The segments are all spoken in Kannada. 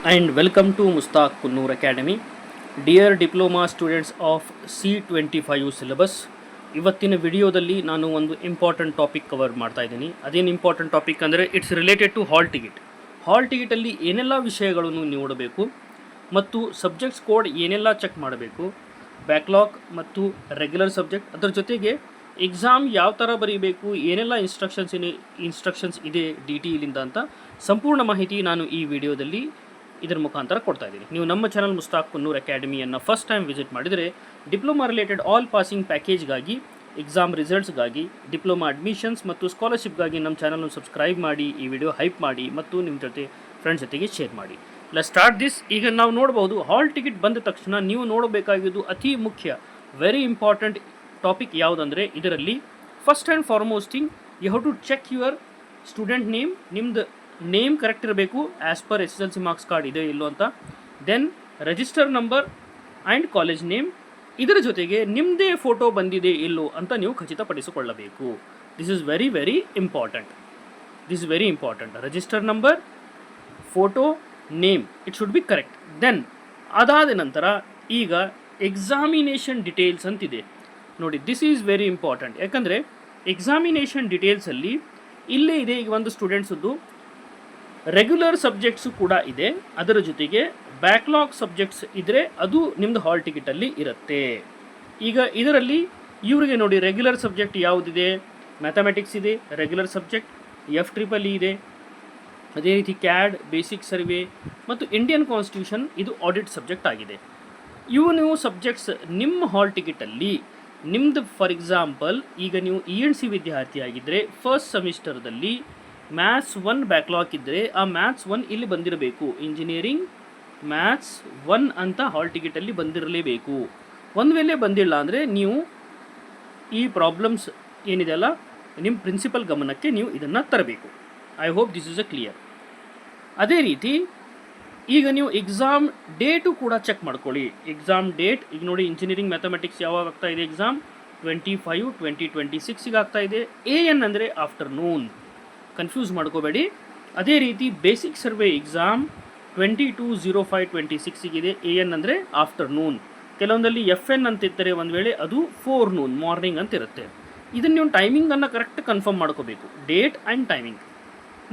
and welcome to Mustaq Kunnoor Academy. Dear Diploma students of C25 syllabus, ಇವತ್ತಿನ ವಿಡಿಯೋದಲ್ಲಿ ನಾನು ಒಂದು ಇಂಪಾರ್ಟೆಂಟ್ ಟಾಪಿಕ್ ಕವರ್ ಮಾಡ್ತಾ ಇದ್ದೀನಿ. ಅದೇನು ಇಂಪಾರ್ಟೆಂಟ್ ಟಾಪಿಕ್ ಅಂದರೆ it's related to hall ticket. Hall ಟಿಕೆಟಲ್ಲಿ ಏನೆಲ್ಲ ವಿಷಯಗಳನ್ನು ನೋಡಬೇಕು ಮತ್ತು ಸಬ್ಜೆಕ್ಟ್ಸ್ ಕೋಡ್ ಏನೆಲ್ಲ ಚೆಕ್ ಮಾಡಬೇಕು, ಬ್ಯಾಕ್ಲಾಗ್ ಮತ್ತು ರೆಗ್ಯುಲರ್ ಸಬ್ಜೆಕ್ಟ್, ಅದರ ಜೊತೆಗೆ ಎಕ್ಸಾಮ್ ಯಾವ ಥರ ಬರೀಬೇಕು, ಏನೆಲ್ಲ ಇನ್ಸ್ಟ್ರಕ್ಷನ್ಸ್ ಇದೆ DTEಲಿಂದ ಅಂತ ಸಂಪೂರ್ಣ ಮಾಹಿತಿ ನಾನು ಈ ವಿಡಿಯೋದಲ್ಲಿ ಇದರ ಮುಖಾಂತರ ಕೊಡ್ತಾ ಇದ್ದೀನಿ. ನೀವು ನಮ್ಮ ಚಾನಲ್ ಮುಸ್ತಾಕ್ ಕುನ್ನೂರ್ ಅಕಾಡೆಮಿಯನ್ನು ಫಸ್ಟ್ ಟೈಮ್ ವಿಸಿಟ್ ಮಾಡಿದರೆ ಡಿಪ್ಲೊಮಾ ರಿಲೇಟೆಡ್ ಆಲ್ ಪಾಸಿಂಗ್ ಪ್ಯಾಕೇಜ್ಗಾಗಿ, ಎಕ್ಸಾಮ್ ರಿಸಲ್ಟ್ಸ್ಗಾಗಿ, ಡಿಪ್ಲೊಮಾ ಅಡ್ಮಿಷನ್ಸ್ ಮತ್ತು ಸ್ಕಾಲರ್ಶಿಪ್ಗಾಗಿ ನಮ್ಮ ಚಾನಲ್ನ ಸಬ್ಸ್ಕ್ರೈಬ್ ಮಾಡಿ, ಈ ವಿಡಿಯೋ ಹೈಪ್ ಮಾಡಿ ಮತ್ತು ನಿಮ್ಮ ಜೊತೆ ಫ್ರೆಂಡ್ಸ್ ಜೊತೆಗೆ ಶೇರ್ ಮಾಡಿ. Start this. ಈಗ ನಾವು ನೋಡ್ಬೋದು, ಹಾಲ್ ಟಿಕೆಟ್ ಬಂದ ತಕ್ಷಣ ನೀವು ನೋಡಬೇಕಾಗಿದ್ದು ಅತಿ ಮುಖ್ಯ ವೆರಿ ಇಂಪಾರ್ಟೆಂಟ್ ಟಾಪಿಕ್ ಯಾವುದಂದರೆ, ಇದರಲ್ಲಿ first and foremost thing you have to check your student name. ನಿಮ್ಮದು ನೇಮ್ ಕರೆಕ್ಟ್ ಇರಬೇಕು as per SSLC marks card ಇದೆ ಇಲ್ಲೋ ಅಂತ. Then register number and college name. ಇದರ ಜೊತೆಗೆ ನಿಮ್ಮದೇ ಫೋಟೋ ಬಂದಿದೆ ಇಲ್ಲೋ ಅಂತ ನೀವು ಖಚಿತಪಡಿಸಿಕೊಳ್ಳಬೇಕು. This is very very important. Register number, photo, name, it should be correct. Then ಅದಾದ ನಂತರ ಈಗ ಎಕ್ಸಾಮಿನೇಷನ್ ಡಿಟೇಲ್ಸ್ ಅಂತಿದೆ ನೋಡಿ. This is very important. ಯಾಕಂದರೆ ಎಕ್ಸಾಮಿನೇಷನ್ ಡಿಟೇಲ್ಸಲ್ಲಿ ಇಲ್ಲೇ ಇದೆ. ಈಗ ಒಂದು ಸ್ಟೂಡೆಂಟ್ಸದ್ದು ರೆಗ್ಯುಲರ್ ಸಬ್ಜೆಕ್ಟ್ಸು ಕೂಡ ಇದೆ, ಅದರ ಜೊತೆಗೆ ಬ್ಯಾಕ್ಲಾಗ್ ಸಬ್ಜೆಕ್ಟ್ಸ್ ಇದ್ದರೆ ಅದು ನಿಮ್ಮದು ಹಾಲ್ ಟಿಕೆಟಲ್ಲಿ ಇರುತ್ತೆ. ಈಗ ಇದರಲ್ಲಿ ಇವರಿಗೆ ನೋಡಿ, ರೆಗ್ಯುಲರ್ ಸಬ್ಜೆಕ್ಟ್ ಯಾವುದಿದೆ, ಮ್ಯಾಥಮೆಟಿಕ್ಸ್ ಇದೆ ರೆಗ್ಯುಲರ್ ಸಬ್ಜೆಕ್ಟ್, FEEE ಇದೆ, ಅದೇ ರೀತಿ CAD ಬೇಸಿಕ್ ಸರ್ವೆ ಮತ್ತು ಇಂಡಿಯನ್ ಕಾನ್ಸ್ಟಿಟ್ಯೂಷನ್ ಇದು ಆಡಿಟ್ ಸಬ್ಜೆಕ್ಟ್ ಆಗಿದೆ. ನೀವು ಸಬ್ಜೆಕ್ಟ್ಸ್ ನಿಮ್ಮ ಹಾಲ್ ಟಿಕೆಟಲ್ಲಿ ನಿಮ್ಮದು, ಫಾರ್ ಎಕ್ಸಾಂಪಲ್ ಈಗ ನೀವು ENC ವಿದ್ಯಾರ್ಥಿ ಆಗಿದ್ದರೆ ಫಸ್ಟ್ ಸೆಮಿಸ್ಟರ್ದಲ್ಲಿ ಮ್ಯಾಥ್ಸ್ 1 ಬ್ಯಾಕ್ಲಾಗ್ ಇದ್ದರೆ ಆ ಮ್ಯಾಥ್ಸ್ 1 ಇಲ್ಲಿ ಬಂದಿರಬೇಕು. ಇಂಜಿನಿಯರಿಂಗ್ ಮ್ಯಾಥ್ಸ್ 1 ಅಂತ ಹಾಲ್ ಟಿಕೆಟಲ್ಲಿ ಬಂದಿರಲೇಬೇಕು. ಒಂದು ವೇಳೆ ಬಂದಿಲ್ಲ ಅಂದರೆ ನೀವು ಈ ಪ್ರಾಬ್ಲಮ್ಸ್ ಏನಿದೆಯಲ್ಲ ನಿಮ್ಮ ಪ್ರಿನ್ಸಿಪಲ್ ಗಮನಕ್ಕೆ ನೀವು ಇದನ್ನು ತರಬೇಕು. I hope this is clear. ಅದೇ ರೀತಿ ಈಗ ನೀವು ಎಕ್ಸಾಮ್ ಡೇಟು ಕೂಡ ಚೆಕ್ ಮಾಡ್ಕೊಳ್ಳಿ. ಎಕ್ಸಾಮ್ ಡೇಟ್ ಈಗ ನೋಡಿ, ಇಂಜಿನಿಯರಿಂಗ್ ಮ್ಯಾಥಮೆಟಿಕ್ಸ್ ಯಾವಾಗ ಆಗ್ತಾ ಇದೆ ಎಕ್ಸಾಮ್ 25/2026 ಆಗ್ತಾ ಇದೆ. AN ಅಂದರೆ ಆಫ್ಟರ್ನೂನ್, ಕನ್ಫ್ಯೂಸ್ ಮಾಡ್ಕೋಬೇಡಿ. ಅದೇ ರೀತಿ ಬೇಸಿಕ್ ಸರ್ವೆ ಎಕ್ಸಾಮ್ 22/05/26 ಇದೆ. AN ಅಂದರೆ ಆಫ್ಟರ್ನೂನ್. ಕೆಲವೊಂದಲ್ಲಿ FN ಅಂತಿರ್ತಾರೆ, ಒಂದು ವೇಳೆ ಅದು ಫೋರ್ನೂನ್ ಮಾರ್ನಿಂಗ್ ಅಂತ ಇರುತ್ತೆ. ಇದನ್ನು ನೀವು ಟೈಮಿಂಗನ್ನು ಕರೆಕ್ಟ್ ಕನ್ಫರ್ಮ್ ಮಾಡ್ಕೋಬೇಕು. ಡೇಟ್ ಆ್ಯಂಡ್ ಟೈಮಿಂಗ್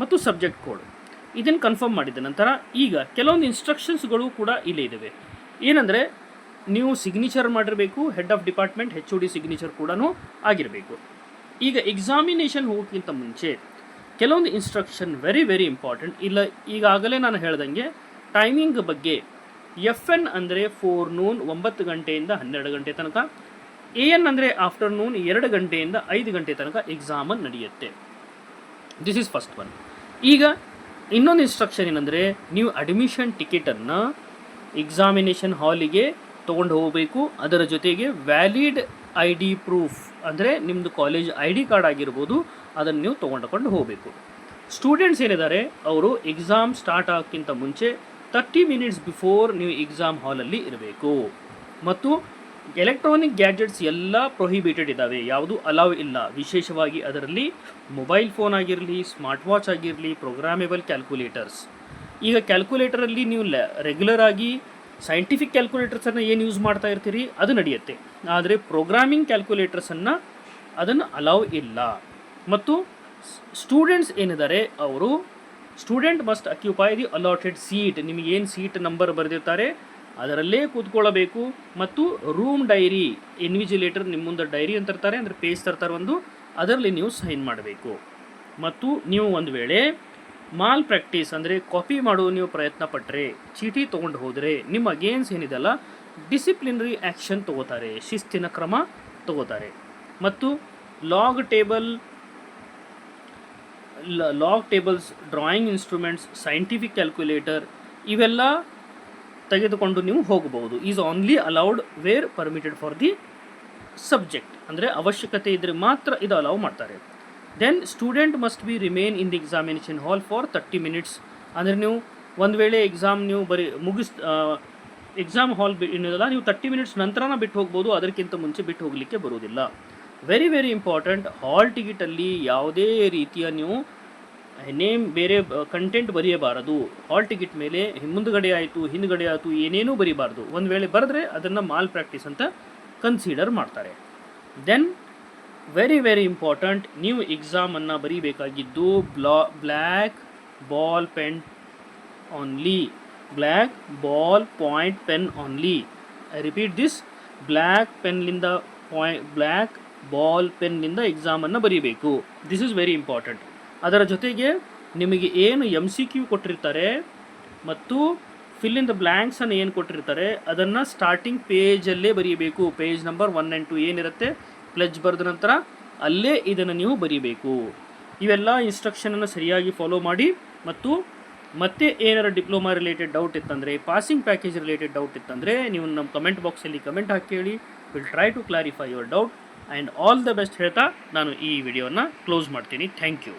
ಮತ್ತು ಸಬ್ಜೆಕ್ಟ್ ಕೋಡ್ ಇದನ್ನು ಕನ್ಫರ್ಮ್ ಮಾಡಿದ ನಂತರ ಈಗ ಕೆಲವೊಂದು ಇನ್ಸ್ಟ್ರಕ್ಷನ್ಸ್ಗಳು ಕೂಡ ಇಲ್ಲೇ ಇದ್ದಾವೆ. ಏನಂದರೆ ನೀವು ಸಿಗ್ನೇಚರ್ ಮಾಡಿರಬೇಕು, head of department HOD signature ಕೂಡ ಆಗಿರಬೇಕು. ಈಗ ಎಕ್ಸಾಮಿನೇಷನ್ ಹೋಗೋಕ್ಕಿಂತ ಮುಂಚೆ ಕೆಲವೊಂದು ಇನ್ಸ್ಟ್ರಕ್ಷನ್ ವೆರಿ ವೆರಿ ಇಂಪಾರ್ಟೆಂಟ್. ಇಲ್ಲ, ಈಗಾಗಲೇ ನಾನು ಹೇಳ್ದಂಗೆ ಟೈಮಿಂಗ್ ಬಗ್ಗೆ FN ಅಂದರೆ ಫೋರ್ನೂನ್ 9 ಗಂಟೆಯಿಂದ 12 ಗಂಟೆ ತನಕ, AN ಅಂದರೆ ಆಫ್ಟರ್ನೂನ್ 2 ಗಂಟೆಯಿಂದ 5 ಗಂಟೆ ತನಕ ಎಕ್ಸಾಮನ್ನು ನಡೆಯುತ್ತೆ. This is first one. ಈಗ ಇನ್ನೊಂದು ಇನ್ಸ್ಟ್ರಕ್ಷನ್ ಏನಂದರೆ, ನೀವು ಅಡ್ಮಿಷನ್ ಟಿಕೆಟನ್ನು ಎಕ್ಸಾಮಿನೇಷನ್ ಹಾಲಿಗೆ ತೊಗೊಂಡು ಹೋಗಬೇಕು. ಅದರ ಜೊತೆಗೆ ವ್ಯಾಲಿಡ್ ID ಪ್ರೂಫ್ ಅಂದರೆ ನಿಮ್ಮದು ಕಾಲೇಜ್ ID ಕಾರ್ಡ್ ಆಗಿರ್ಬೋದು, ಅದನ್ನು ನೀವು ತೊಗೊಂಡು ಹೋಗಬೇಕು. ಸ್ಟೂಡೆಂಟ್ಸ್ ಏನಿದ್ದಾರೆ ಅವರು ಎಕ್ಸಾಮ್ ಸ್ಟಾರ್ಟ್ ಆಗೋಕ್ಕಿಂತ ಮುಂಚೆ 30 ಮಿನಿಟ್ಸ್ ಬಿಫೋರ್ ನೀವು ಎಕ್ಸಾಮ್ ಹಾಲಲ್ಲಿ ಇರಬೇಕು. ಮತ್ತು ಎಲೆಕ್ಟ್ರಾನಿಕ್ ಗ್ಯಾಜೆಟ್ಸ್ ಎಲ್ಲ ಪ್ರೊಹಿಬಿಟೆಡ್ ಇದ್ದಾವೆ, ಯಾವುದು ಅಲೌ ಇಲ್ಲ. ವಿಶೇಷವಾಗಿ ಅದರಲ್ಲಿ ಮೊಬೈಲ್ ಫೋನ್ ಆಗಿರಲಿ, ಸ್ಮಾರ್ಟ್ ವಾಚ್ ಆಗಿರಲಿ, ಪ್ರೋಗ್ರಾಮೇಬಲ್ ಕ್ಯಾಲ್ಕುಲೇಟರ್ಸ್. ಈಗ ಕ್ಯಾಲ್ಕುಲೇಟರಲ್ಲಿ ನೀವು ರೆಗ್ಯುಲರ್ ಆಗಿ ಸೈಂಟಿಫಿಕ್ ಕ್ಯಾಲ್ಕುಲೇಟರ್ಸನ್ನು ಏನು ಯೂಸ್ ಮಾಡ್ತಾ ಇರ್ತೀರಿ ಅದು ನಡೆಯುತ್ತೆ, ಆದರೆ ಪ್ರೋಗ್ರಾಮಿಂಗ್ ಕ್ಯಾಲ್ಕುಲೇಟರ್ಸನ್ನು ಅದನ್ನು ಅಲೌ ಇಲ್ಲ. ಮತ್ತು ಸ್ಟೂಡೆಂಟ್ಸ್ ಏನಿದ್ದಾರೆ ಅವರು student must occupy the allotted seat. ನಿಮಗೇನು ಸೀಟ್ ನಂಬರ್ ಬರೆದಿರ್ತಾರೆ ಅದರಲ್ಲೇ ಕೂತ್ಕೊಳ್ಳಬೇಕು. ಮತ್ತು ರೂಮ್ ಡೈರಿ, ಇನ್ವಿಜಿಲೇಟರ್ ನಿಮ್ಮ ಮುಂದೆ ಡೈರಿ ಅಂತ ತರ್ತಾರೆ, ಅಂದರೆ ಪೇಜ್ ತರ್ತಾರೆ ಒಂದು, ಅದರಲ್ಲಿ ನೀವು ಸೈನ್ ಮಾಡಬೇಕು. ಮತ್ತು ನೀವು ಒಂದು ವೇಳೆ ಮಾಲ್ ಪ್ರಾಕ್ಟೀಸ್ ಅಂದರೆ ಕಾಪಿ ಮಾಡೋ ನೀವು ಪ್ರಯತ್ನ ಪಟ್ಟರೆ, ಚೀಟಿ ತೊಗೊಂಡು ಹೋದರೆ ನಿಮ್ಮ ಅಗೇನ್ಸ್ ಏನಿದೆಲ್ಲ ಡಿಸಿಪ್ಲಿನರಿ ಆ್ಯಕ್ಷನ್ ತೊಗೋತಾರೆ, ಶಿಸ್ತಿನ ಕ್ರಮ ತೊಗೋತಾರೆ. ಮತ್ತು log tables, drawing instruments, scientific calculator ಇವೆಲ್ಲ ತೆಗೆದುಕೊಂಡು ನೀವು ಹೋಗಬಹುದು. Is only allowed where permitted for the subject, ಅಂದರೆ ಅವಶ್ಯಕತೆ ಇದ್ದರೆ ಮಾತ್ರ ಇದು ಅಲೌ ಮಾಡ್ತಾರೆ. Then student must be remain in the examination hall for 30 minutes. ಅಂದರೆ ನೀವು ಒಂದು ವೇಳೆ ಎಕ್ಸಾಮ್ ನೀವು ಎಕ್ಸಾಮ್ ಹಾಲ್ ಏನಿದೆಲ್ಲ ನೀವು 30 ಮಿನಿಟ್ಸ್ ನಂತರನ ಬಿಟ್ಟು ಹೋಗ್ಬೋದು, ಅದಕ್ಕಿಂತ ಮುಂಚೆ ಬಿಟ್ಟು ಹೋಗಲಿಕ್ಕೆ ಬರೋದಿಲ್ಲ. Very very important. ಹಾಲ್ ಟಿಕೆಟಲ್ಲಿ ಯಾವುದೇ ರೀತಿಯ ನೀವು ನೇಮ್ ಬೇರೆ ಕಂಟೆಂಟ್ ಬರೆಯಬಾರದು. ಹಾಲ್ ಟಿಕೆಟ್ ಮೇಲೆ ಮುಂದುಗಡೆ ಆಯಿತು ಹಿಂದುಗಡೆ ಆಯಿತು ಏನೇನೂ ಬರೀಬಾರ್ದು. ಒಂದು ವೇಳೆ ಬರೆದ್ರೆ ಅದನ್ನು ಮಾಲ್ ಪ್ರಾಕ್ಟೀಸ್ ಅಂತ ಕನ್ಸಿಡರ್ ಮಾಡ್ತಾರೆ. ದೆನ್ ವೆರಿ ಇಂಪಾರ್ಟೆಂಟ್, ನೀವು ಎಕ್ಸಾಮನ್ನು ಬರೀಬೇಕಾಗಿದ್ದು black ball pen only, black ball point pen only. I repeat this, black ball ಪೆನ್ನಿಂದ ಎಕ್ಸಾಮನ್ನು ಬರೀಬೇಕು. This is very important. ಅದರ ಜೊತೆಗೆ ನಿಮಗೆ ಏನು MCQ ಕೊಟ್ಟಿರ್ತಾರೆ ಮತ್ತು ಫಿಲ್ ಇನ್ ದ ಬ್ಲ್ಯಾಂಕ್ಸನ್ನು ಏನು ಕೊಟ್ಟಿರ್ತಾರೆ ಅದನ್ನು ಸ್ಟಾರ್ಟಿಂಗ್ ಪೇಜಲ್ಲೇ ಬರೀಬೇಕು. ಪೇಜ್ ನಂಬರ್ 1 and 2 ಏನಿರುತ್ತೆ ಪ್ಲೆಜ್ ಬರೆದ ನಂತರ ಅಲ್ಲೇ ಇದನ್ನು ನೀವು ಬರೀಬೇಕು. ಇವೆಲ್ಲ ಇನ್ಸ್ಟ್ರಕ್ಷನನ್ನು ಸರಿಯಾಗಿ ಫಾಲೋ ಮಾಡಿ. ಮತ್ತು ಮತ್ತೆ ಏನಾರು ಡಿಪ್ಲೊಮಾ ರಿಲೇಟೆಡ್ ಡೌಟ್ ಇತ್ತಂದರೆ, ಪಾಸಿಂಗ್ ಪ್ಯಾಕೇಜ್ ರಿಲೇಟೆಡ್ ಡೌಟ್ ಇತ್ತಂದರೆ ನೀವು ನಮ್ಮ ಕಮೆಂಟ್ ಬಾಕ್ಸಲ್ಲಿ ಕಮೆಂಟ್ ಹಾಕಿ ಹೇಳಿ. Will try to clarify your doubt. And all the best ಹೇಳ್ತಾ ನಾನು ಈ ವಿಡಿಯೋನ ಕ್ಲೋಸ್ ಮಾಡ್ತೀನಿ. Thank you.